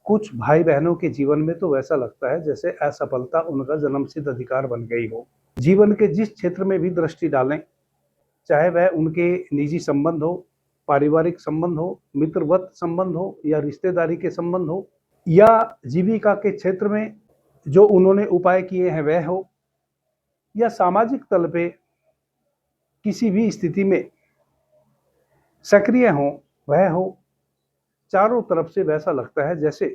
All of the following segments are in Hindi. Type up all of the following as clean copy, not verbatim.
कुछ भाई बहनों के जीवन में तो वैसा लगता है जैसे असफलता उनका जन्मसिद्ध अधिकार बन गई हो। जीवन के जिस क्षेत्र में भी दृष्टि डालें, चाहे वह उनके निजी संबंध हो, पारिवारिक संबंध हो, मित्रवत संबंध हो या रिश्तेदारी के संबंध हो या जीविका के क्षेत्र में जो उन्होंने उपाय किए हैं वह हो या सामाजिक तल पे किसी भी स्थिति में सक्रिय हो वह हो, चारों तरफ से वैसा लगता है जैसे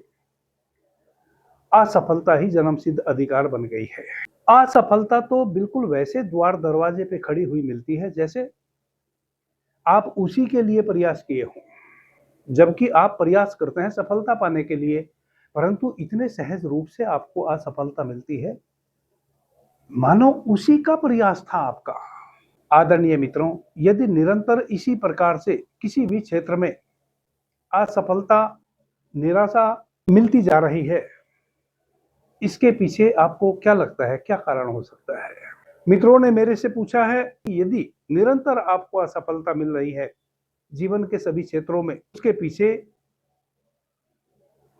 असफलता ही जन्मसिद्ध अधिकार बन गई है। असफलता तो बिल्कुल वैसे द्वार दरवाजे पे खड़ी हुई मिलती है जैसे आप उसी के लिए प्रयास किए हों, जबकि आप प्रयास करते हैं सफलता पाने के लिए, परंतु इतने सहज रूप से आपको असफलता मिलती है मानो उसी का प्रयास था आपका। आदरणीय मित्रों, यदि निरंतर इसी प्रकार से किसी भी क्षेत्र में असफलता, निराशा मिलती जा रही है, इसके पीछे आपको क्या लगता है, क्या कारण हो सकता है? मित्रों ने मेरे से पूछा है कि यदि निरंतर आपको असफलता मिल रही है जीवन के सभी क्षेत्रों में, उसके पीछे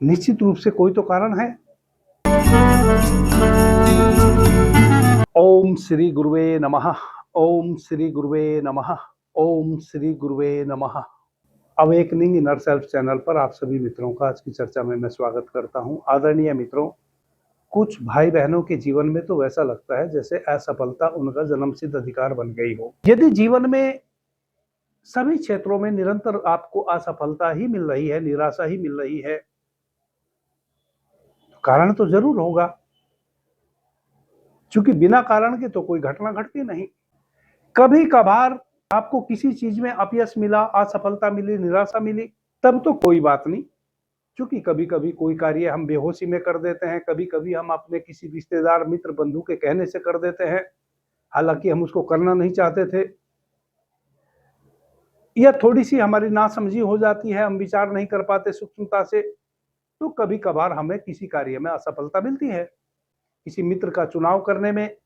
निश्चित रूप से कोई तो कारण है। ओम श्री गुरुवे नमः, ओम श्री गुरुवे नमः, ओम श्री गुरुवे नमः। अवेकनिंग इनर सेल्फ चैनल पर आप सभी मित्रों का आज की चर्चा में मैं स्वागत करता हूं। आदरणीय मित्रों, कुछ भाई बहनों के जीवन में तो वैसा लगता है जैसे असफलता उनका जन्मसिद्ध अधिकार बन गई हो। यदि जीवन में सभी क्षेत्रों में निरंतर आपको असफलता ही मिल रही है, निराशा ही मिल रही है, कारण तो जरूर होगा, क्योंकि बिना कारण के तो कोई घटना घटती नहीं। कभी कभार आपको किसी चीज में अपयश मिला, असफलता मिली, निराशा मिली, तब तो कोई बात नहीं, क्योंकि कभी कभी कोई कार्य हम बेहोशी में कर देते हैं, कभी कभी हम अपने किसी रिश्तेदार, मित्र, बंधु के कहने से कर देते हैं, हालांकि हम उसको करना नहीं चाहते थे, या थोड़ी सी हमारी नासमझी हो जाती है, हम विचार नहीं कर पाते सूक्ष्मता से, तो कभी कभार हमें किसी कार्य में असफलता मिलती है। किसी मित्र का चुनाव करने में,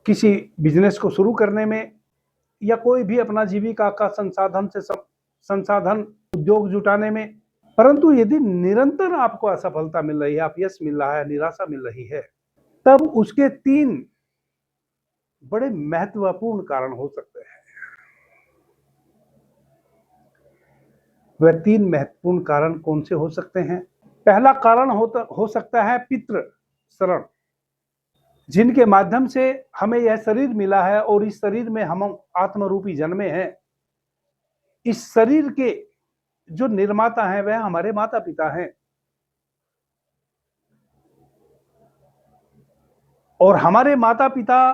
किसी बिजनेस को शुरू करने में, या कोई भी अपना जीविका का संसाधन उद्योग जुटाने में। परंतु यदि निरंतर आपको असफलता मिल रही है, अपयश मिल रहा है, निराशा मिल रही है, तब उसके 3 बड़े महत्वपूर्ण कारण हो सकते हैं। वह 3 महत्वपूर्ण कारण कौन से हो सकते हैं? पहला कारण हो सकता है पितृ शरण, जिनके माध्यम से हमें यह शरीर मिला है और इस शरीर में हम आत्मरूपी जन्मे हैं। इस शरीर के जो निर्माता हैं वह हमारे माता पिता हैं, और हमारे माता पिता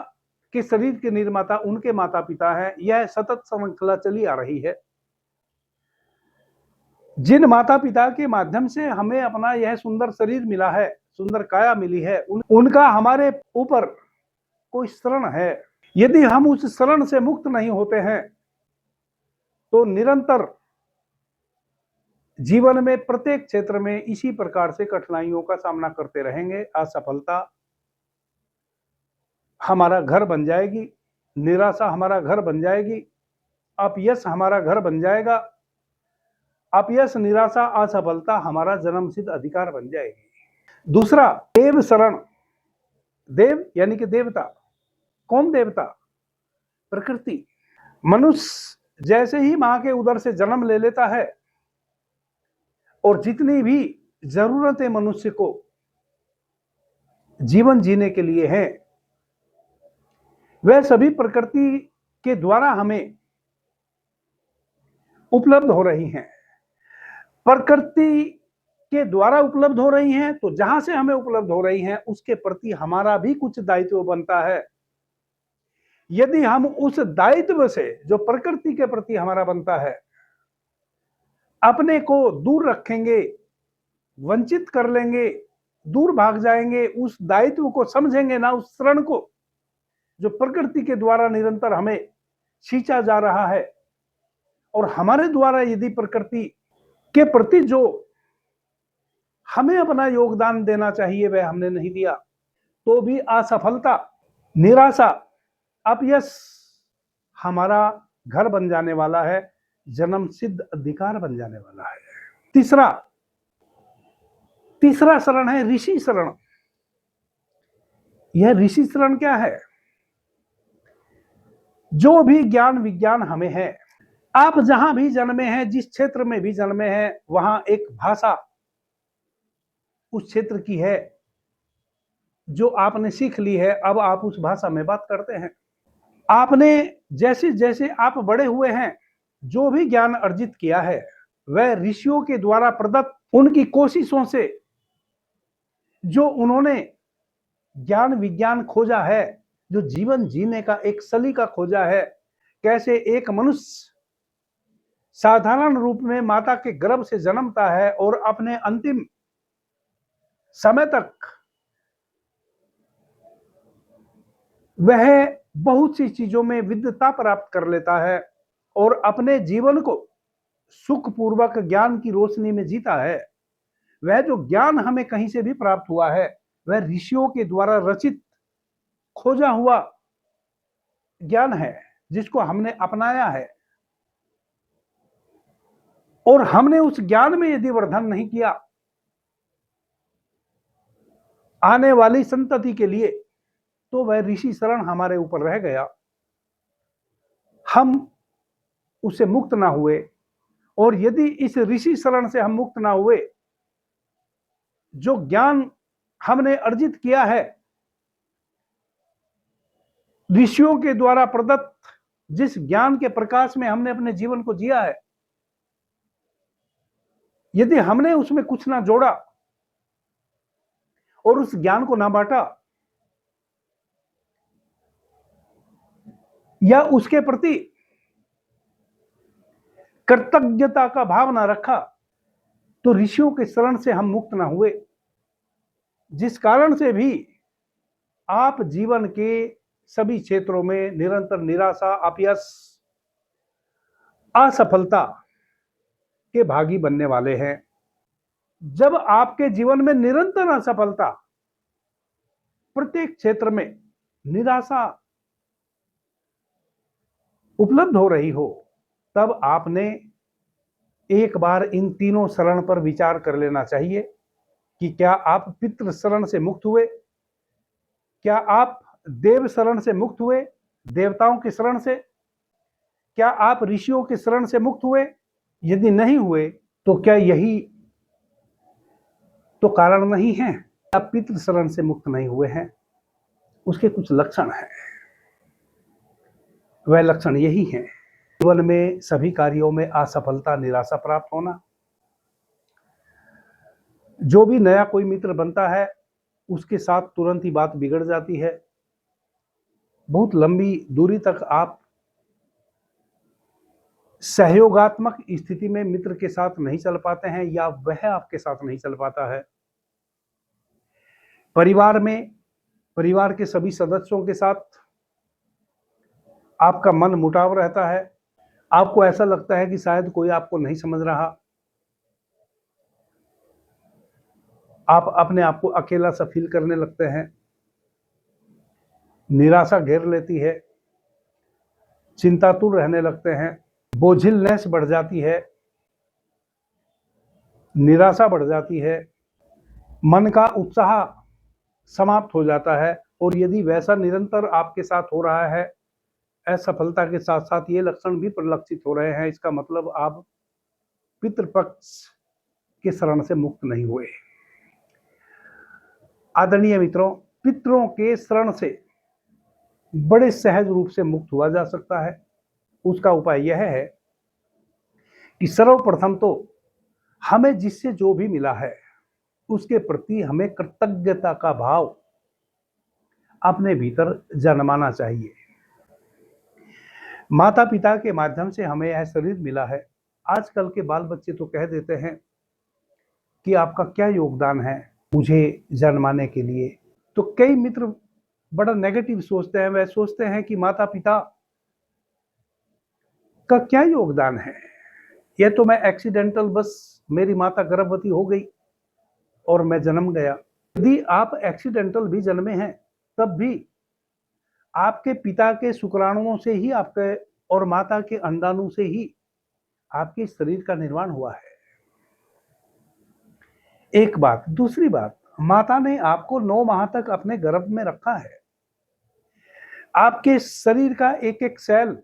के शरीर के निर्माता उनके माता पिता हैं। यह सतत श्रृंखला चली आ रही है। जिन माता पिता के माध्यम से हमें अपना यह सुंदर शरीर मिला है, सुंदर काया मिली है, उनका हमारे ऊपर कोई शरण है। यदि हम उस शरण से मुक्त नहीं होते हैं तो निरंतर जीवन में प्रत्येक क्षेत्र में इसी प्रकार से कठिनाइयों का सामना करते रहेंगे। असफलता हमारा घर बन जाएगी, निराशा हमारा घर बन जाएगी, अपयश हमारा घर बन जाएगा, अपयश, निराशा, असफलता हमारा जन्मसिद्ध अधिकार बन जाएगी। दूसरा, देव शरण। देव यानी कि देवता। कौन देवता? प्रकृति। मनुष्य जैसे ही मां के उदर से जन्म ले लेता है और जितनी भी जरूरतें मनुष्य को जीवन जीने के लिए हैं, वह सभी प्रकृति के द्वारा हमें उपलब्ध हो रही हैं। प्रकृति के द्वारा उपलब्ध हो रही हैं, तो जहां से हमें उपलब्ध हो रही हैं उसके प्रति हमारा भी कुछ दायित्व बनता है। यदि हम उस दायित्व से जो प्रकृति के प्रति हमारा बनता है, अपने को दूर रखेंगे, वंचित कर लेंगे, दूर भाग जाएंगे, उस दायित्व को समझेंगे ना, उस शरण को जो प्रकृति के द्वारा निरंतर हमें खींचा जा रहा है, और हमारे द्वारा यदि प्रकृति के प्रति जो हमें अपना योगदान देना चाहिए वह हमने नहीं दिया, तो भी असफलता, निराशा, अपयश हमारा घर बन जाने वाला है, जन्मसिद्ध अधिकार बन जाने वाला है। तीसरा, तीसरा शरण है ऋषि शरण। यह ऋषि शरण क्या है? जो भी ज्ञान विज्ञान हमें है, आप जहां भी जन्मे हैं, जिस क्षेत्र में भी जन्मे हैं, वहां एक भाषा उस क्षेत्र की है जो आपने सीख ली है। अब आप उस भाषा में बात करते हैं। आपने जैसे जैसे आप बड़े हुए हैं, जो भी ज्ञान अर्जित किया है वह ऋषियों के द्वारा प्रदत्त उनकी कोशिशों से, जो उन्होंने ज्ञान विज्ञान खोजा है, जो जीवन जीने का एक सलीका खोजा है, कैसे एक मनुष्य साधारण रूप में माता के गर्भ से जन्मता है और अपने अंतिम समय तक वह बहुत सी चीजों में विद्वता प्राप्त कर लेता है और अपने जीवन को सुखपूर्वक ज्ञान की रोशनी में जीता है। वह जो ज्ञान हमें कहीं से भी प्राप्त हुआ है, वह ऋषियों के द्वारा रचित खोजा हुआ ज्ञान है, जिसको हमने अपनाया है। और हमने उस ज्ञान में यदि वर्धन नहीं किया, आने वाली संतति के लिए, तो वह ऋषि शरण हमारे ऊपर रह गया। हम उससे मुक्त ना हुए। और यदि इस ऋषि शरण से हम मुक्त ना हुए, जो ज्ञान हमने अर्जित किया है, ऋषियों के द्वारा प्रदत्त जिस ज्ञान के प्रकाश में हमने अपने जीवन को जिया है, यदि हमने उसमें कुछ ना जोड़ा और उस ज्ञान को ना बांटा, या उसके प्रति कृतज्ञता का भाव ना रखा, तो ऋषियों के शरण से हम मुक्त ना हुए। जिस कारण से भी आप जीवन के सभी क्षेत्रों में निरंतर निराशा, अपयश, असफलता के भागी बनने वाले हैं। जब आपके जीवन में निरंतर असफलता, प्रत्येक क्षेत्र में निराशा उपलब्ध हो रही हो, तब आपने एक बार इन तीनों शरण पर विचार कर लेना चाहिए कि क्या आप पितृ शरण से मुक्त हुए, क्या आप देव शरण से मुक्त हुए, देवताओं की शरण से, क्या आप ऋषियों की शरण से मुक्त हुए? यदि नहीं हुए, तो क्या यही तो कारण नहीं है आप पितृ शरण से मुक्त नहीं हुए हैं? उसके कुछ लक्षण हैं। वह लक्षण यही हैं: जीवन में सभी कार्यों में असफलता, निराशा प्राप्त होना। जो भी नया कोई मित्र बनता है, उसके साथ तुरंत ही बात बिगड़ जाती है। बहुत लंबी दूरी तक आप सहयोगात्मक स्थिति में मित्र के साथ नहीं चल पाते हैं, या वह आपके साथ नहीं चल पाता है। परिवार में परिवार के सभी सदस्यों के साथ आपका मन मुटाव रहता है। आपको ऐसा लगता है कि शायद कोई आपको नहीं समझ रहा। आप अपने आप को अकेला सा फील करने लगते हैं। निराशा घेर लेती है, चिंतातुर रहने लगते हैं, बोझिलनेस बढ़ जाती है, निराशा बढ़ जाती है, मन का उत्साह समाप्त हो जाता है। और यदि वैसा निरंतर आपके साथ हो रहा है, असफलता के साथ साथ ये लक्षण भी परिलक्षित हो रहे हैं, इसका मतलब आप पितृपक्ष के शरण से मुक्त नहीं हुए। आदरणीय मित्रों, पितरों के शरण से बड़े सहज रूप से मुक्त हुआ जा सकता है। उसका उपाय यह है कि सर्वप्रथम तो हमें जिससे जो भी मिला है, उसके प्रति हमें कृतज्ञता का भाव अपने भीतर जन्माना चाहिए। माता पिता के माध्यम से हमें यह शरीर मिला है। आजकल के बाल बच्चे तो कह देते हैं कि आपका क्या योगदान है मुझे जन्माने के लिए। तो कई मित्र बड़ा नेगेटिव सोचते हैं। वह सोचते हैं कि माता पिता का क्या योगदान है, यह तो मैं एक्सीडेंटल, बस मेरी माता गर्भवती हो गई और मैं जन्म गया। यदि आप एक्सीडेंटल भी जन्मे हैं, तब भी आपके पिता के शुक्राणुओं से ही आपके और माता के अंडाणु से ही आपके शरीर का निर्माण हुआ है। एक बात। दूसरी बात, माता ने आपको 9 माह तक अपने गर्भ में रखा है। आपके शरीर का एक-एक सेल,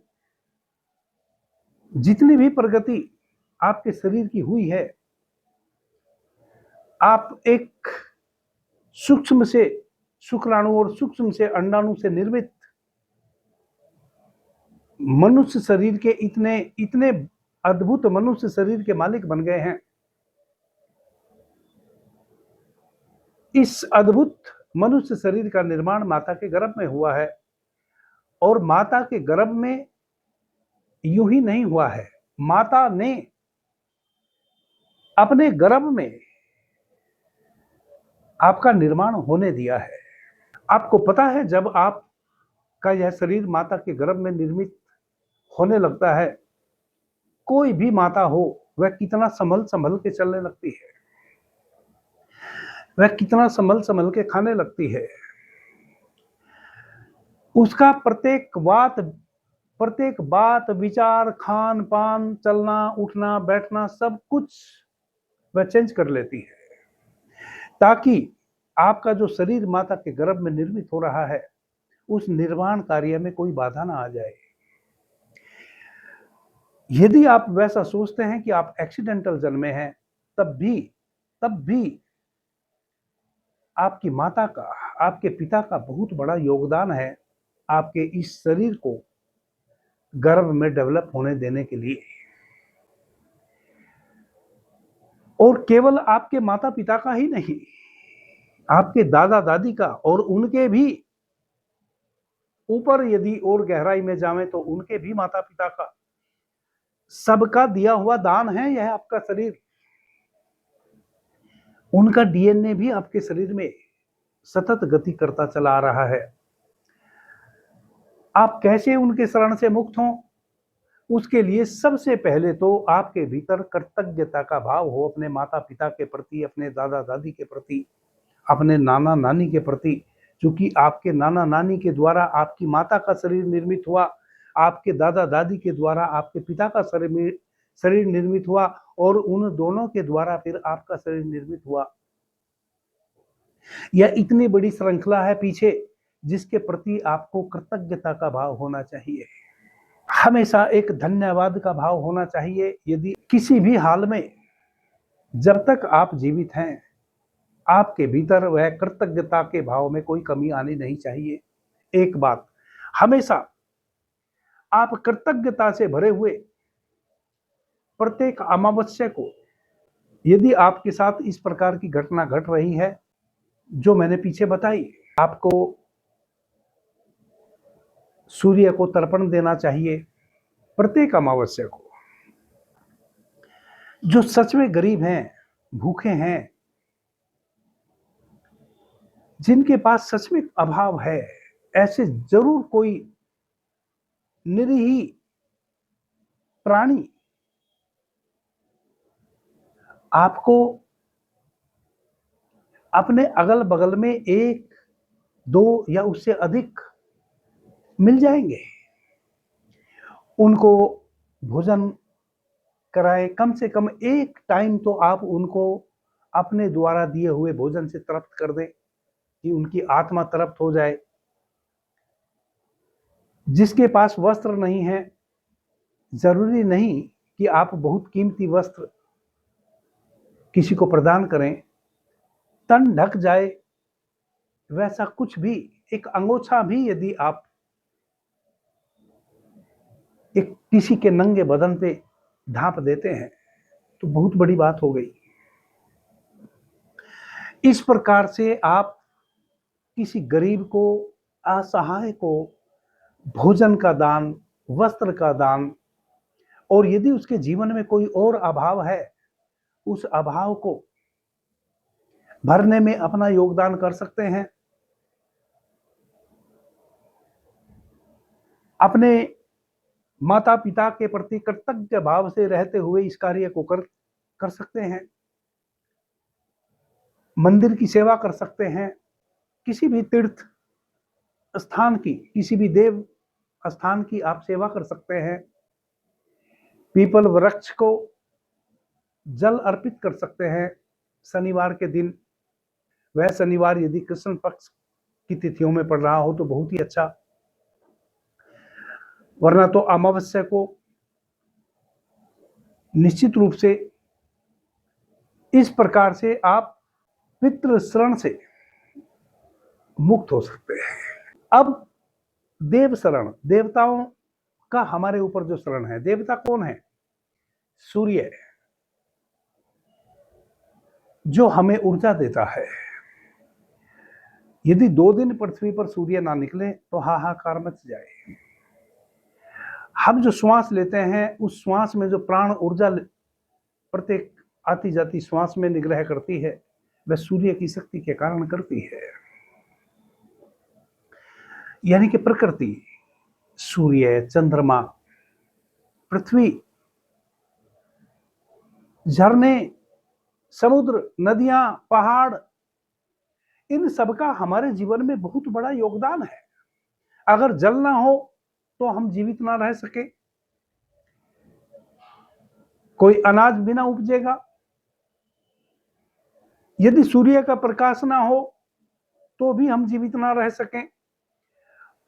जितनी भी प्रगति आपके शरीर की हुई है, आप एक सूक्ष्म से शुक्राणु और सूक्ष्म से अंडाणु से निर्मित मनुष्य शरीर के इतने इतने अद्भुत मनुष्य शरीर के मालिक बन गए हैं। इस अद्भुत मनुष्य शरीर का निर्माण माता के गर्भ में हुआ है, और माता के गर्भ में यूं ही नहीं हुआ है। माता ने अपने गर्भ में आपका निर्माण होने दिया है। आपको पता है, जब आपका यह शरीर माता के गर्भ में निर्मित होने लगता है, कोई भी माता हो, वह कितना संभल संभल के चलने लगती है, वह कितना संभल संभल के खाने लगती है। उसका प्रत्येक बात विचार, खान पान, चलना उठना बैठना, सब कुछ वह चेंज कर लेती है, ताकि आपका जो शरीर माता के गर्भ में निर्मित हो रहा है, उस निर्माण कार्य में कोई बाधा ना आ जाए। यदि आप वैसा सोचते हैं कि आप एक्सीडेंटल जन्मे हैं, तब भी आपकी माता का, आपके पिता का बहुत बड़ा योगदान है आपके इस शरीर को गर्भ में डेवलप होने देने के लिए। और केवल आपके माता पिता का ही नहीं, आपके दादा दादी का, और उनके भी ऊपर यदि और गहराई में जावें तो उनके भी माता पिता का, सबका दिया हुआ दान है यह आपका शरीर। उनका डीएनए भी आपके शरीर में सतत गति करता चला आ रहा है। आप कैसे उनके शरण से मुक्त हों, उसके लिए सबसे पहले तो आपके भीतर कृतज्ञता का भाव हो, अपने माता पिता के प्रति, अपने दादा दादी के प्रति, अपने नाना नानी के प्रति। क्योंकि आपके नाना नानी के द्वारा आपकी माता का शरीर निर्मित हुआ, आपके दादा दादी के द्वारा आपके पिता का शरीर निर्मित हुआ, और उन दोनों के द्वारा फिर आपका शरीर निर्मित हुआ। यह इतनी बड़ी श्रृंखला है पीछे, जिसके प्रति आपको कृतज्ञता का भाव होना चाहिए। हमेशा एक धन्यवाद का भाव होना चाहिए। यदि किसी भी हाल में, जब तक आप जीवित हैं, आपके भीतर वह कृतज्ञता के भाव में कोई कमी आनी नहीं चाहिए। एक बात, हमेशा आप कृतज्ञता से भरे हुए प्रत्येक अमावस्या को, यदि आपके साथ इस प्रकार की घटना घट रही है जो मैंने पीछे बताई, आपको सूर्य को तर्पण देना चाहिए प्रत्येक अमावस्या को। जो सच में गरीब हैं, भूखे हैं, जिनके पास सच में अभाव है, ऐसे जरूर कोई निरीह प्राणी आपको अपने अगल बगल में 1, 2 या उससे अधिक मिल जाएंगे। उनको भोजन कराए, कम से कम एक टाइम तो आप उनको अपने द्वारा दिए हुए भोजन से तृप्त कर दें, कि उनकी आत्मा तृप्त हो जाए। जिसके पास वस्त्र नहीं है, जरूरी नहीं कि आप बहुत कीमती वस्त्र किसी को प्रदान करें, तन ढक जाए वैसा कुछ भी, एक अंगोछा भी यदि आप एक किसी के नंगे बदन पे ढांप देते हैं, तो बहुत बड़ी बात हो गई। इस प्रकार से आप किसी गरीब को, असहाय को भोजन का दान, वस्त्र का दान, और यदि उसके जीवन में कोई और अभाव है, उस अभाव को भरने में अपना योगदान कर सकते हैं। अपने माता पिता के प्रति कृतज्ञ भाव से रहते हुए इस कार्य को कर सकते हैं। मंदिर की सेवा कर सकते हैं, किसी भी तीर्थ स्थान की, किसी भी देव स्थान की आप सेवा कर सकते हैं। पीपल वृक्ष को जल अर्पित कर सकते हैं। शनिवार के दिन, वह शनिवार यदि कृष्ण पक्ष की तिथियों में पड़ रहा हो तो बहुत ही अच्छा, वरना तो अमावस्या को निश्चित रूप से इस प्रकार से आप पितृ शरण से मुक्त हो सकते हैं। अब देव शरण, देवताओं का हमारे ऊपर जो शरण है, देवता कौन है? सूर्य, जो हमें ऊर्जा देता है। यदि 2 दिन पृथ्वी पर सूर्य ना निकले तो हाहाकार मच जाए। हम जो श्वास लेते हैं उस श्वास में जो प्राण ऊर्जा प्रत्येक आती जाती श्वास में निग्रह करती है, वह सूर्य की शक्ति के कारण करती है। यानी कि प्रकृति, सूर्य, चंद्रमा, पृथ्वी, झरने, समुद्र, नदियां, पहाड़, इन सबका हमारे जीवन में बहुत बड़ा योगदान है। अगर जल ना हो तो हम जीवित ना रह सके, कोई अनाज भी ना उपजेगा। यदि सूर्य का प्रकाश ना हो तो भी हम जीवित ना रह सकें,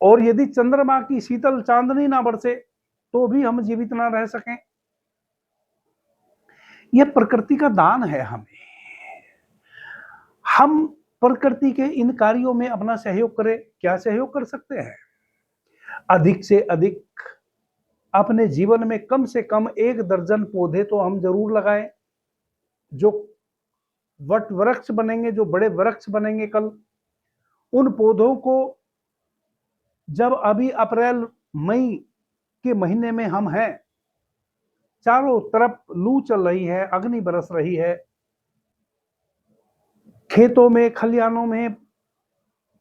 और यदि चंद्रमा की शीतल चांदनी ना बरसे तो भी हम जीवित ना रह सकें। यह प्रकृति का दान है हमें। हम प्रकृति के इन कार्यों में अपना सहयोग करें। क्या सहयोग कर सकते हैं? अधिक से अधिक अपने जीवन में कम से कम 1 दर्जन पौधे तो हम जरूर लगाएं, जो वट वृक्ष बनेंगे, जो बड़े वृक्ष बनेंगे कल। उन पौधों को जब अभी अप्रैल मई के महीने में हम हैं, चारों तरफ लू चल रही है, अग्नि बरस रही है, खेतों में, खलिहानों में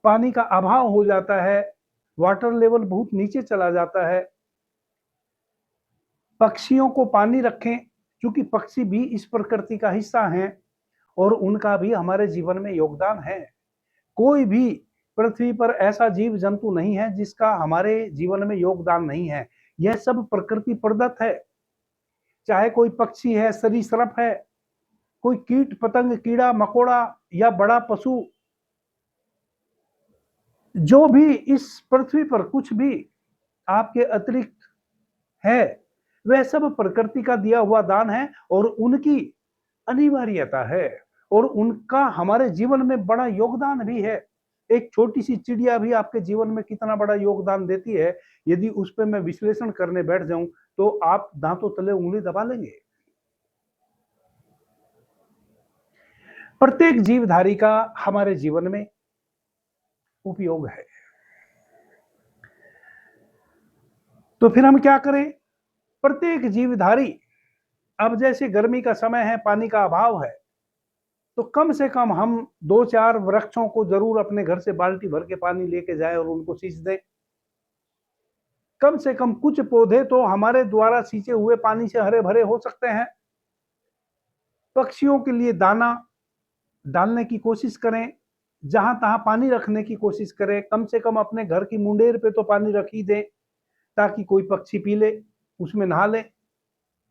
पानी का अभाव हो जाता है, वाटर लेवल बहुत नीचे चला जाता है। पक्षियों को पानी रखें, क्योंकि पक्षी भी इस प्रकृति का हिस्सा हैं और उनका भी हमारे जीवन में योगदान है। कोई भी पृथ्वी पर ऐसा जीव जंतु नहीं है जिसका हमारे जीवन में योगदान नहीं है। यह सब प्रकृति प्रदत्त है। चाहे कोई पक्षी है, सरीसृप है, कोई कीट पतंग, कीड़ा मकोड़ा या बड़ा पशु, जो भी इस पृथ्वी पर कुछ भी आपके अतिरिक्त है, वह सब प्रकृति का दिया हुआ दान है और उनकी अनिवार्यता है और उनका हमारे जीवन में बड़ा योगदान भी है। एक छोटी सी चिड़िया भी आपके जीवन में कितना बड़ा योगदान देती है, यदि उस पर मैं विश्लेषण करने बैठ जाऊं तो आप दांतों तले उंगली दबा लेंगे। प्रत्येक जीवधारी का हमारे जीवन में उपयोग है। तो फिर हम क्या करें? प्रत्येक जीवधारी, अब जैसे गर्मी का समय है, पानी का अभाव है, तो कम से कम हम 2-4 वृक्षों को जरूर अपने घर से बाल्टी भर के पानी लेके जाएं और उनको सींच दें। कम से कम कुछ पौधे तो हमारे द्वारा सींचे हुए पानी से हरे भरे हो सकते हैं। पक्षियों के लिए दाना डालने की कोशिश करें, जहां तहां पानी रखने की कोशिश करें। कम से कम अपने घर की मुंडेर पे तो पानी रख ही दें, ताकि कोई पक्षी पी ले, उसमें नहा ले।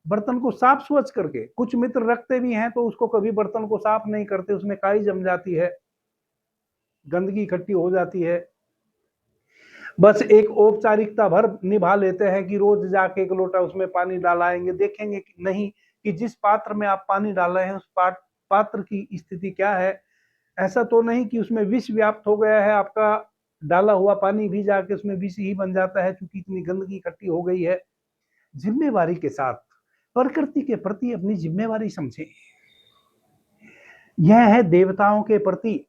बर्तन को साफ स्वच्छ करके, कुछ मित्र रखते भी हैं तो उसको कभी बर्तन को साफ नहीं करते, उसमें काई जम जाती है, गंदगी इकट्ठी हो जाती है। बस एक औपचारिकता भर निभा लेते हैं कि रोज जाके 1 लोटा उसमें पानी डालाएंगे। देखेंगे कि नहीं कि जिस पात्र में आप पानी डाल रहे हैं उस पात्र की स्थिति क्या है। ऐसा तो नहीं कि उसमें विष व्याप्त हो गया है, आपका डाला हुआ पानी भी जाके उसमें विष ही बन जाता है, क्योंकि इतनी गंदगी इकट्ठी हो गई है। जिम्मेवारी के साथ प्रकृति के प्रति अपनी जिम्मेवारी समझें। यह है देवताओं के प्रति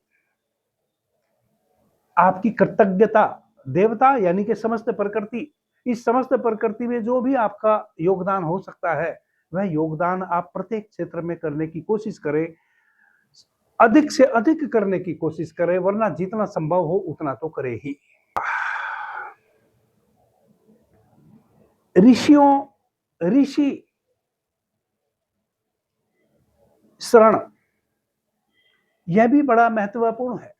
आपकी कृतज्ञता। देवता यानी कि समस्त प्रकृति, इस समस्त प्रकृति में जो भी आपका योगदान हो सकता है, वह योगदान आप प्रत्येक क्षेत्र में करने की कोशिश करें, अधिक से अधिक करने की कोशिश करें, वरना जितना संभव हो उतना तो करे ही। ऋषि शरण, यह भी बड़ा महत्वपूर्ण है।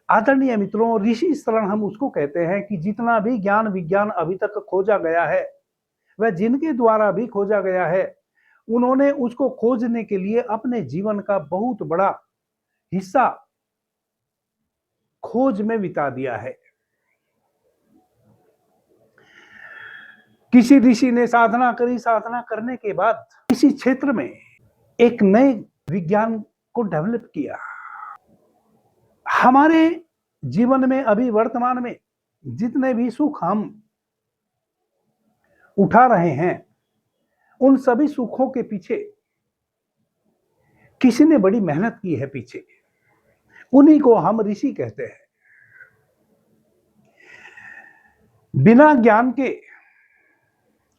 आदरणीय मित्रों, ऋषि शरण हम उसको कहते हैं कि जितना भी ज्ञान विज्ञान अभी तक खोजा गया है, वह जिनके द्वारा भी खोजा गया है, उन्होंने उसको खोजने के लिए अपने जीवन का बहुत बड़ा हिस्सा खोज में बिता दिया है। किसी ऋषि ने साधना करी, साधना करने के बाद किसी क्षेत्र में एक नए विज्ञान को डेवलप किया। हमारे जीवन में अभी वर्तमान में जितने भी सुख हम उठा रहे हैं, उन सभी सुखों के पीछे किसी ने बड़ी मेहनत की है पीछे, उन्हीं को हम ऋषि कहते हैं। बिना ज्ञान के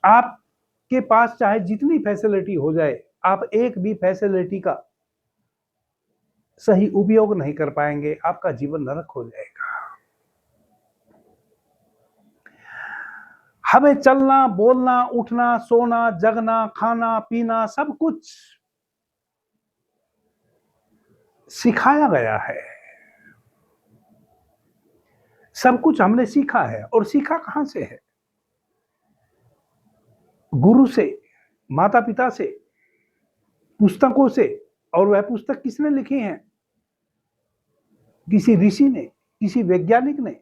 आपके पास चाहे जितनी फैसिलिटी हो जाए, आप एक भी फैसिलिटी का सही उपयोग नहीं कर पाएंगे, आपका जीवन नरक हो जाएगा। हमें चलना, बोलना, उठना, सोना, जगना, खाना, पीना सब कुछ सिखाया गया है। सब कुछ हमने सीखा है, और सीखा कहां से है? गुरु से, माता पिता से, पुस्तकों से। और वह पुस्तक किसने लिखी है? किसी ऋषि ने, किसी वैज्ञानिक ने।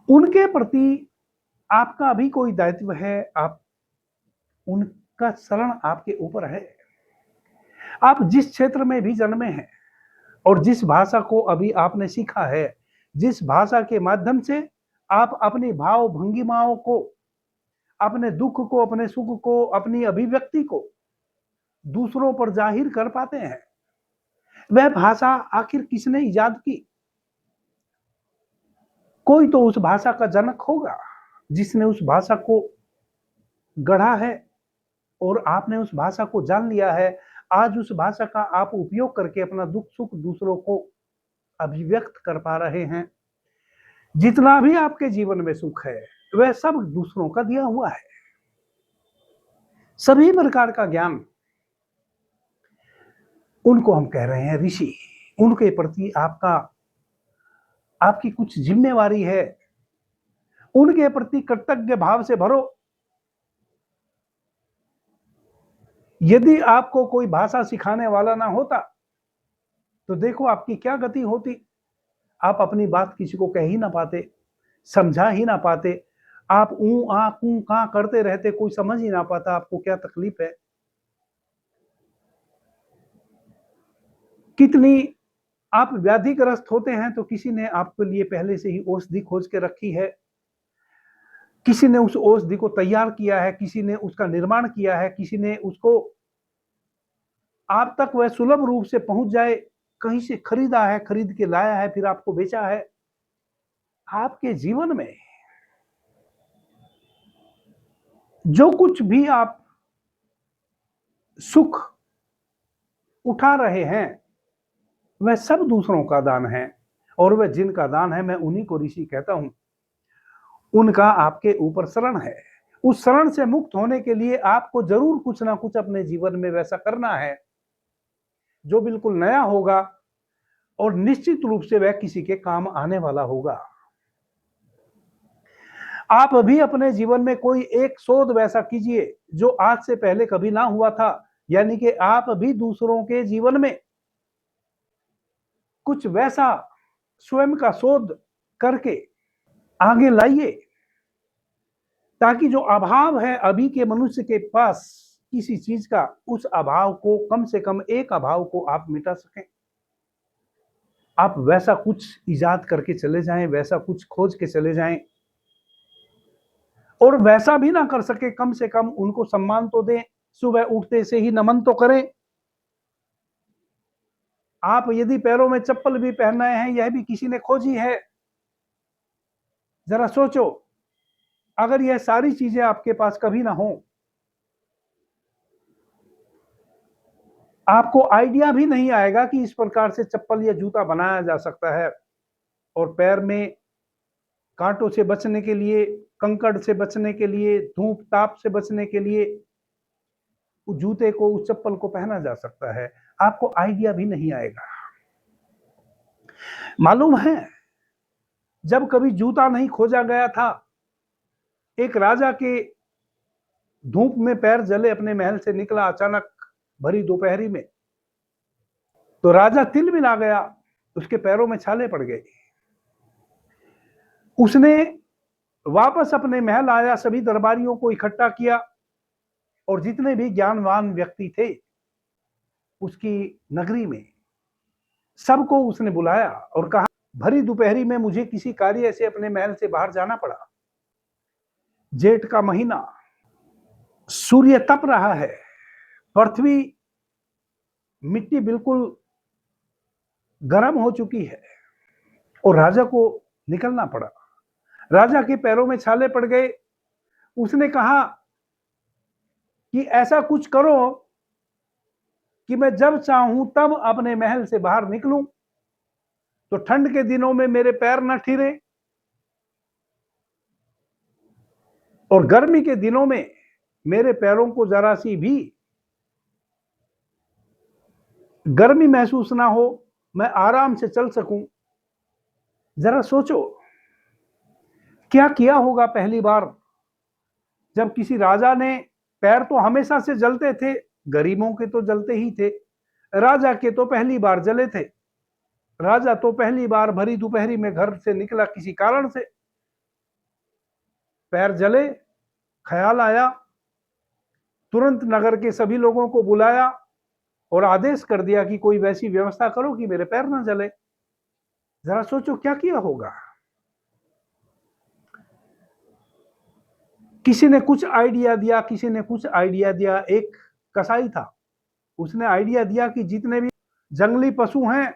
उनके प्रति आपका भी कोई दायित्व है, आप उनका शरण आपके ऊपर है। आप जिस क्षेत्र में भी जन्मे हैं और जिस भाषा को अभी आपने सीखा है, जिस भाषा के माध्यम से आप अपनी भाव भंगिमाओं को, अपने दुख को, अपने सुख को, अपनी अभिव्यक्ति को दूसरों पर जाहिर कर पाते हैं, वह भाषा आखिर किसने इजाद की? कोई तो उस भाषा का जनक होगा, जिसने उस भाषा को गढ़ा है, और आपने उस भाषा को जान लिया है। आज उस भाषा का आप उपयोग करके अपना दुख सुख दूसरों को अभिव्यक्त कर पा रहे हैं। जितना भी आपके जीवन में सुख है, वह सब दूसरों का दिया हुआ है। सभी प्रकार का ज्ञान, उनको हम कह रहे हैं ऋषि। उनके प्रति आपकी कुछ जिम्मेवारी है। उनके प्रति कृतज्ञ भाव से भरो। यदि आपको कोई भाषा सिखाने वाला ना होता, तो देखो आपकी क्या गति होती। आप अपनी बात किसी को कह ही ना पाते, समझा ही ना पाते। आप ऊ आ कू का करते रहते, कोई समझ ही ना पाता आपको क्या तकलीफ है। कितनी आप व्याधिग्रस्त होते हैं तो किसी ने आपके लिए पहले से ही औषधि खोज के रखी है, किसी ने उस औषधि को तैयार किया है, किसी ने उसका निर्माण किया है, किसी ने उसको आप तक वह सुलभ रूप से पहुंच जाए कहीं से खरीदा है, खरीद के लाया है, फिर आपको बेचा है। आपके जीवन में जो कुछ भी आप सुख उठा रहे हैं, वह सब दूसरों का दान है। और वह जिनका दान है, मैं उन्हीं को ऋषि कहता हूं। उनका आपके ऊपर शरण है। उस शरण से मुक्त होने के लिए आपको जरूर कुछ ना कुछ अपने जीवन में वैसा करना है जो बिल्कुल नया होगा, और निश्चित रूप से वह किसी के काम आने वाला होगा। आप अभी अपने जीवन में कोई एक शोध वैसा कीजिए जो आज से पहले कभी ना हुआ था। यानी कि आप भी दूसरों के जीवन में कुछ वैसा स्वयं का शोध करके आगे लाइए, ताकि जो अभाव है अभी के मनुष्य के पास किसी चीज का, उस अभाव को, कम से कम एक अभाव को आप मिटा सकें। आप वैसा कुछ इजाद करके चले जाएं, वैसा कुछ खोज के चले जाएं। और वैसा भी ना कर सके, कम से कम उनको सम्मान तो दें, सुबह उठते से ही नमन तो करें। आप यदि पैरों में चप्पल भी पहनाए हैं, यह भी किसी ने खोजी है। जरा सोचो, अगर यह सारी चीजें आपके पास कभी ना हो, आपको आइडिया भी नहीं आएगा कि इस प्रकार से चप्पल या जूता बनाया जा सकता है। और पैर में कांटों से बचने के लिए, कंकड़ से बचने के लिए, धूप ताप से बचने के लिए उस जूते को, उस चप्पल को पहना जा सकता है। आपको आइडिया भी नहीं आएगा। मालूम है, जब कभी जूता नहीं खोजा गया था, एक राजा के धूप में पैर जले अपने महल से निकला अचानक भरी दोपहरी में, तो राजा तिल मिला गया, उसके पैरों में छाले पड़ गए। उसने वापस अपने महल आया, सभी दरबारियों को इकट्ठा किया और जितने भी ज्ञानवान व्यक्ति थे उसकी नगरी में, सबको उसने बुलाया और कहा, भरी दोपहरी में मुझे किसी कार्य से अपने महल से बाहर जाना पड़ा। जेठ का महीना, सूर्य तप रहा है, पृथ्वी मिट्टी बिल्कुल गर्म हो चुकी है और राजा को निकलना पड़ा। राजा के पैरों में छाले पड़ गए। उसने कहा कि ऐसा कुछ करो कि मैं जब चाहूं तब अपने महल से बाहर निकलूं, तो ठंड के दिनों में मेरे पैर न ठिरे और गर्मी के दिनों में मेरे पैरों को जरा सी भी गर्मी महसूस ना हो, मैं आराम से चल सकूं। जरा सोचो क्या किया होगा पहली बार जब किसी राजा ने, पैर तो हमेशा से जलते थे, गरीबों के तो जलते ही थे, राजा के तो पहली बार जले थे। राजा तो पहली बार भरी दोपहरी में घर से निकला, किसी कारण से पैर जले, ख्याल आया, तुरंत नगर के सभी लोगों को बुलाया और आदेश कर दिया कि कोई वैसी व्यवस्था करो कि मेरे पैर ना जले। जरा सोचो क्या किया होगा। किसी ने कुछ आइडिया दिया, किसी ने कुछ आइडिया दिया। एक कसाई था, उसने आइडिया दिया कि जितने भी जंगली पशु हैं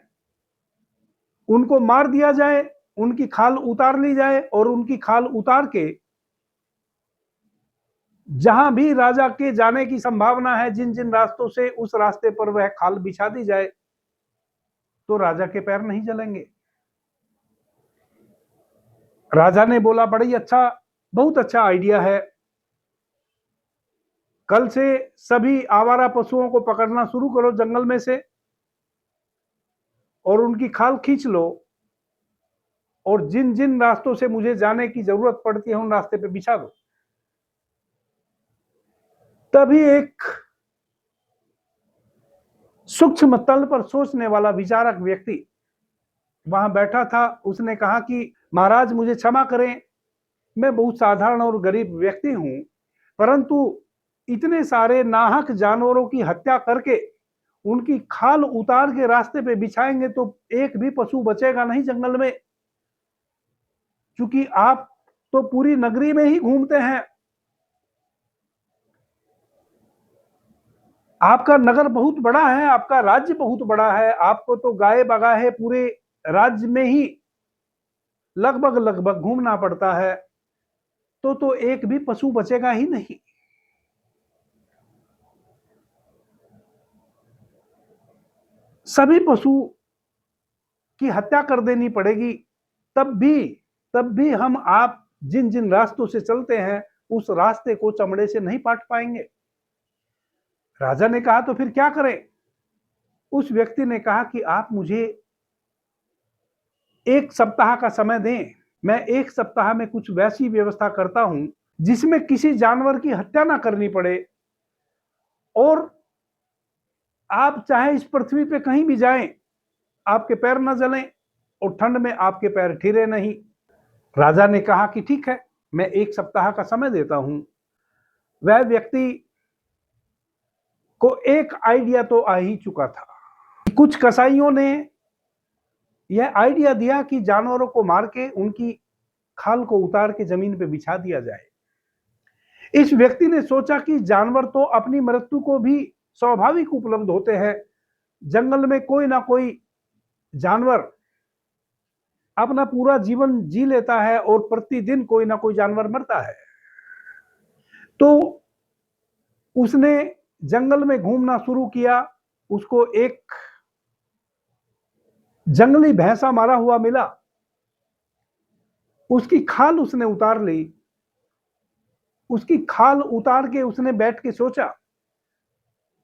उनको मार दिया जाए, उनकी खाल उतार ली जाए और उनकी खाल उतार के जहां भी राजा के जाने की संभावना है, जिन जिन रास्तों से, उस रास्ते पर वह खाल बिछा दी जाए, तो राजा के पैर नहीं जलेंगे। राजा ने बोला, बड़ी अच्छा, बहुत अच्छा आइडिया है, कल से सभी आवारा पशुओं को पकड़ना शुरू करो जंगल में से और उनकी खाल खींच लो और जिन जिन रास्तों से मुझे जाने की जरूरत पड़ती है उन रास्ते पे बिछा दो। तभी एक सूक्ष्म तल पर सोचने वाला विचारक व्यक्ति वहां बैठा था। उसने कहा कि महाराज मुझे क्षमा करें, मैं बहुत साधारण और गरीब व्यक्ति हूं, परंतु इतने सारे नाहक जानवरों की हत्या करके उनकी खाल उतार के रास्ते पे बिछाएंगे तो एक भी पशु बचेगा नहीं जंगल में। क्योंकि आप तो पूरी नगरी में ही घूमते हैं, आपका नगर बहुत बड़ा है, आपका राज्य बहुत बड़ा है, आपको तो गाय बगाहे पूरे राज्य में ही लगभग लगभग घूमना पड़ता है, तो एक भी पशु बचेगा ही नहीं। सभी पशु की हत्या कर देनी पड़ेगी, तब भी हम आप जिन जिन रास्तों से चलते हैं उस रास्ते को चमड़े से नहीं पाट पाएंगे। राजा ने कहा, तो फिर क्या करें? उस व्यक्ति ने कहा कि आप मुझे 1 सप्ताह का समय दें, मैं 1 सप्ताह में कुछ वैसी व्यवस्था करता हूं जिसमें किसी जानवर की हत्या ना करनी पड़े और आप चाहे इस पृथ्वी पे कहीं भी जाएं, आपके पैर न जलें और ठंड में आपके पैर ठिरे नहीं। राजा ने कहा कि ठीक है, मैं 1 सप्ताह का समय देता हूं। वह व्यक्ति को एक आइडिया तो आ ही चुका था। कुछ कसाईयों ने यह आइडिया दिया कि जानवरों को मार के उनकी खाल को उतार के जमीन पे बिछा दिया जाए। इस व्यक्ति ने सोचा कि जानवर तो अपनी मृत्यु को भी स्वाभाविक उपलब्ध होते हैं, जंगल में कोई ना कोई जानवर अपना पूरा जीवन जी लेता है और प्रतिदिन कोई ना कोई जानवर मरता है। तो उसने जंगल में घूमना शुरू किया। उसको एक जंगली भैंसा मारा हुआ मिला, उसकी खाल उसने उतार ली। उसकी खाल उतार के उसने बैठ के सोचा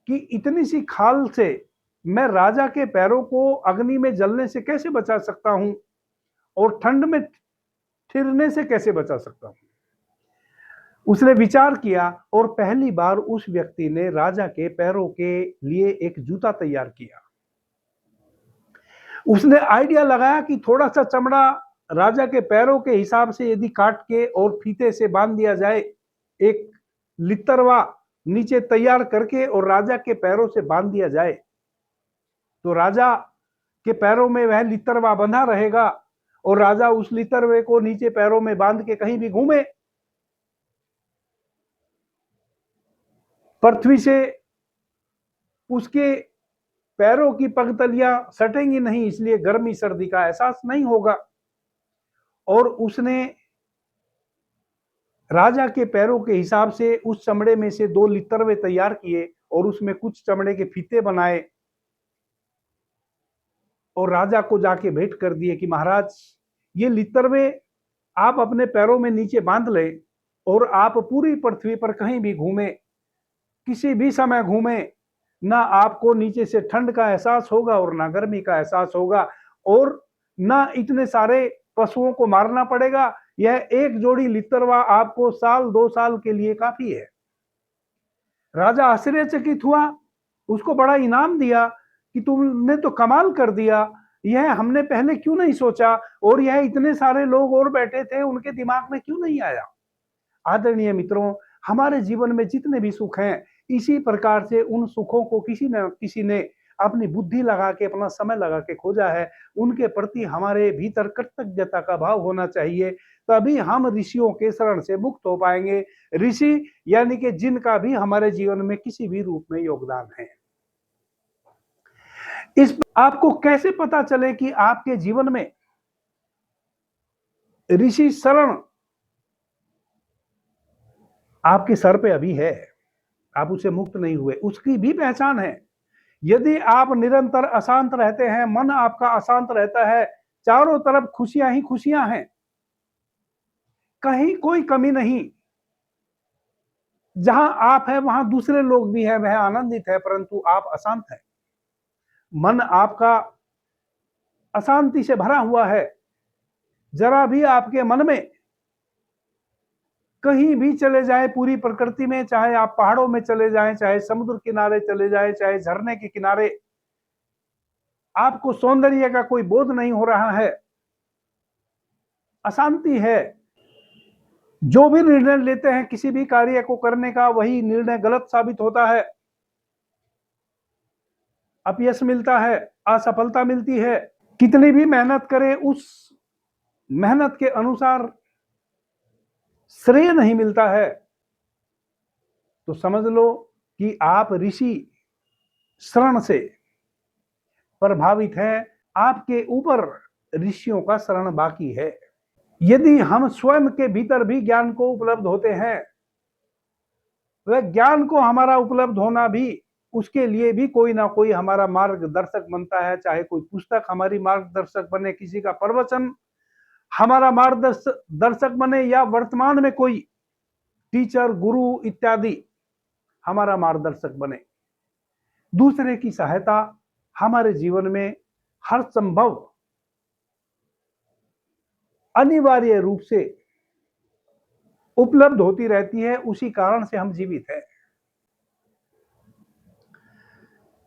कि इतनी सी खाल से मैं राजा के पैरों को अग्नि में जलने से कैसे बचा सकता हूं और ठंड में ठिरने से कैसे बचा सकता हूं। उसने विचार किया और पहली बार उस व्यक्ति ने राजा के पैरों के लिए एक जूता तैयार किया। उसने आइडिया लगाया कि थोड़ा सा चमड़ा राजा के पैरों के हिसाब से यदि काट के और फीते से बांध दिया जाए, एक लित्तरवा नीचे तैयार करके और राजा के पैरों से बांध दिया जाए, तो राजा के पैरों में वह लित्तरवा बंधा रहेगा और राजा उस लित्तरवे को नीचे पैरों में बांध के कहीं भी घूमे। पृथ्वी से उसके पैरों की पगतलियां सटेंगी नहीं, इसलिए गर्मी सर्दी का एहसास नहीं होगा। और उसने राजा के पैरों के हिसाब से उस चमड़े में से 2 लित्तरवे तैयार किए और उसमें कुछ चमड़े के फीते बनाए और राजा को जाके भेंट कर दिए कि महाराज, ये लित्तरवे आप अपने पैरों में नीचे बांध ले और आप पूरी पृथ्वी पर कहीं भी घूमे, किसी भी समय घूमे, ना आपको नीचे से ठंड का एहसास होगा और ना गर्मी का एहसास होगा और ना इतने सारे पशुओं को मारना पड़ेगा। यह एक जोड़ी लित्तरवा आपको साल 2 साल के लिए काफी है। राजा आश्चर्यचकित हुआ, उसको बड़ा इनाम दिया कि तुमने तो कमाल कर दिया, यह हमने पहले क्यों नहीं सोचा, और यह इतने सारे लोग और बैठे थे, उनके दिमाग में क्यों नहीं आया। आदरणीय मित्रों, हमारे जीवन में जितने भी सुख हैं, इसी प्रकार से उन सुखों को किसी न किसी ने अपनी बुद्धि लगा के, अपना समय लगा के खोजा है। उनके प्रति हमारे भीतर कृतज्ञता का भाव होना चाहिए, तभी हम ऋषियों के शरण से मुक्त हो पाएंगे। ऋषि यानी कि जिनका भी हमारे जीवन में किसी भी रूप में योगदान है। इस आपको कैसे पता चले कि आपके जीवन में ऋषि शरण आपके सर पे अभी है, आप उसे मुक्त नहीं हुए, उसकी भी पहचान है। यदि आप निरंतर अशांत रहते हैं, मन आपका अशांत रहता है, चारों तरफ खुशियां ही खुशियां हैं, कहीं कोई कमी नहीं, जहां आप हैं वहां दूसरे लोग भी हैं, वह आनंदित है, परंतु आप अशांत हैं, मन आपका अशांति से भरा हुआ है, जरा भी आपके मन में कहीं भी चले जाए पूरी प्रकृति में, चाहे आप पहाड़ों में चले जाएं, चाहे समुद्र किनारे चले जाएं, चाहे झरने के किनारे, आपको सौंदर्य का कोई बोध नहीं हो रहा है, अशांति है। जो भी निर्णय लेते हैं किसी भी कार्य को करने का, वही निर्णय गलत साबित होता है, अपयश मिलता है, असफलता मिलती है। कितनी भी मेहनत करें, उस मेहनत के अनुसार श्रेय नहीं मिलता है, तो समझ लो कि आप ऋषि शरण से प्रभावित हैं, आपके ऊपर ऋषियों का शरण बाकी है। यदि हम स्वयं के भीतर भी ज्ञान को उपलब्ध होते हैं, वह ज्ञान को हमारा उपलब्ध होना भी, उसके लिए भी कोई ना कोई हमारा मार्गदर्शक बनता है। चाहे कोई पुस्तक हमारी मार्गदर्शक बने, किसी का प्रवचन हमारा मार्गदर्शक बने, या वर्तमान में कोई टीचर, गुरु इत्यादि हमारा मार्गदर्शक बने। दूसरे की सहायता हमारे जीवन में हर संभव अनिवार्य रूप से उपलब्ध होती रहती है, उसी कारण से हम जीवित हैं।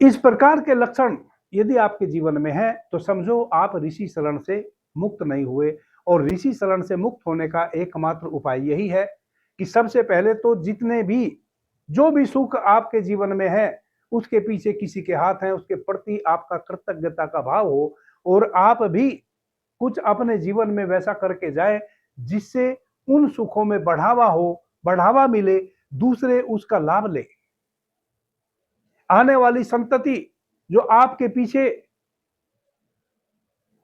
इस प्रकार के लक्षण यदि आपके जीवन में है, तो समझो आप ऋषि शरण से मुक्त नहीं हुए। और ऋषि शरण से मुक्त होने का एकमात्र उपाय यही है कि सबसे पहले तो जितने भी जो भी सुख आपके जीवन में है, उसके पीछे किसी के हाथ हैं, उसके प्रति आपका कृतज्ञता का भाव हो, और आप भी कुछ अपने जीवन में वैसा करके जाए जिससे उन सुखों में बढ़ावा हो, बढ़ावा मिले, दूसरे उसका लाभ ले। आने वाली संतति जो आपके पीछे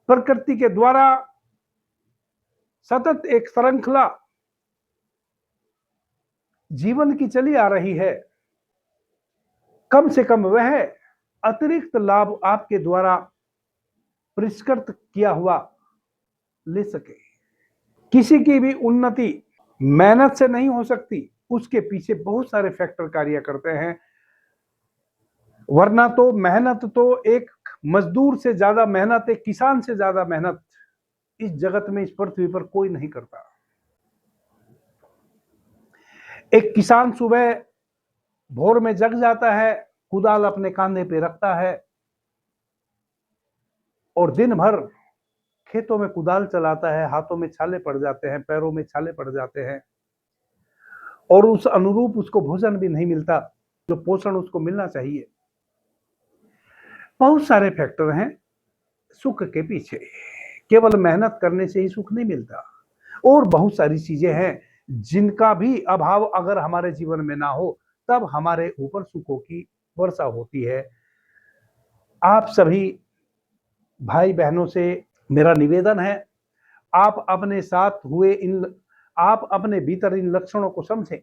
प्रकृति के द्वारा सतत एक श्रृंखला जीवन की चली आ रही है, कम से कम वह अतिरिक्त लाभ आपके द्वारा पुरस्कृत किया हुआ ले सके। किसी की भी उन्नति मेहनत से नहीं हो सकती, उसके पीछे बहुत सारे फैक्टर कार्य करते हैं, वरना तो मेहनत तो एक मजदूर से ज्यादा मेहनत, एक किसान से ज्यादा मेहनत इस जगत में, इस पृथ्वी पर कोई नहीं करता। एक किसान सुबह भोर में जग जाता है, कुदाल अपने कांधे पे रखता है और दिन भर खेतों में कुदाल चलाता है, हाथों में छाले पड़ जाते हैं, पैरों में छाले पड़ जाते हैं और उस अनुरूप उसको भोजन भी नहीं मिलता, जो पोषण उसको मिलना चाहिए। बहुत सारे फैक्टर हैं सुख के पीछे, केवल मेहनत करने से ही सुख नहीं मिलता और बहुत सारी चीजें हैं जिनका भी अभाव अगर हमारे जीवन में ना हो तब हमारे ऊपर सुखों की वर्षा होती है। आप सभी भाई बहनों से मेरा निवेदन है, आप अपने साथ हुए आप अपने भीतर इन लक्षणों को समझें।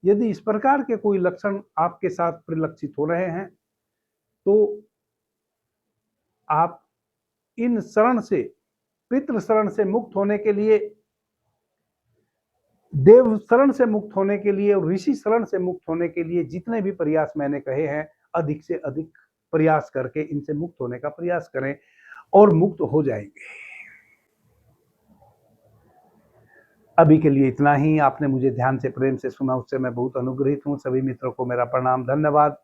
यदि इस प्रकार के कोई लक्षण आपके साथ परिलक्षित हो रहे हैं तो आप इन शरण से, पितृ शरण से मुक्त होने के लिए, देव शरण से मुक्त होने के लिए और ऋषि शरण से मुक्त होने के लिए जितने भी प्रयास मैंने कहे हैं, अधिक से अधिक प्रयास करके इनसे मुक्त होने का प्रयास करें और मुक्त हो जाएंगे। अभी के लिए इतना ही। आपने मुझे ध्यान से, प्रेम से सुना, उससे मैं बहुत अनुग्रहित हूं। सभी मित्रों को मेरा प्रणाम, धन्यवाद।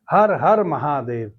हर हर महादेव।